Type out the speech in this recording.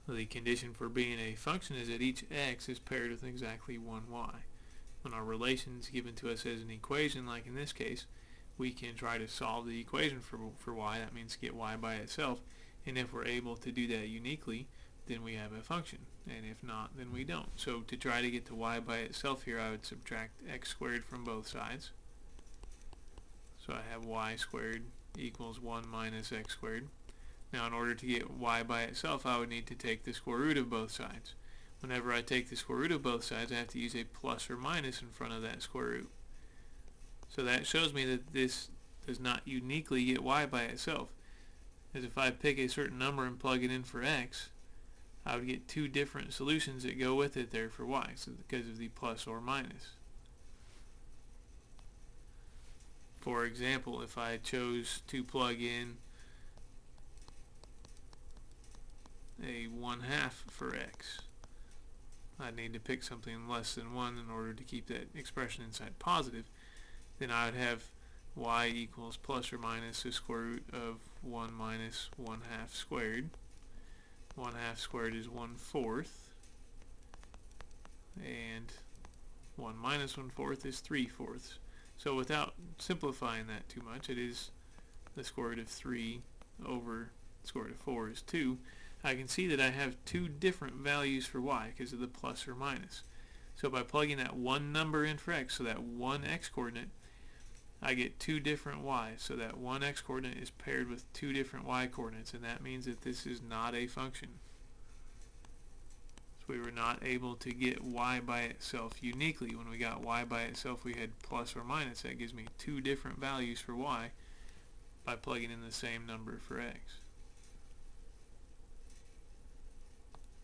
The condition for being a function is that each x is paired with exactly one y. When our relation is given to us as an equation, like in this case, we can try to solve the equation for y. That means get y by itself. And if we're able to do that uniquely, then we have a function. And if not, then we don't. So to try to get to y by itself here, I would subtract x squared from both sides. So I have y squared equals 1 minus x squared. Now in order to get y by itself, I would need to take the square root of both sides. Whenever I take the square root of both sides, I have to use a plus or minus in front of that square root. So that shows me that this does not uniquely get y by itself. As if I pick a certain number and plug it in for x, I would get two different solutions that go with it there for y, so because of the plus or minus. For example, if I chose to plug in a 1/2 for x, I'd need to pick something less than 1 in order to keep that expression inside positive. Then I would have y equals plus or minus the square root of 1 minus 1/2 squared. 1/2 squared is 1/4, and 1 minus 1/4 is 3/4. So without simplifying that too much, it is the square root of 3 over the square root of 4 is 2. I can see that I have two different values for y because of the plus or minus. So by plugging that one number in for x, so that one x coordinate, I get two different y's. So that one x coordinate is paired with two different y coordinates, and that means that this is not a function. So we were not able to get y by itself uniquely. When we got y by itself, we had plus or minus. That gives me two different values for y by plugging in the same number for x.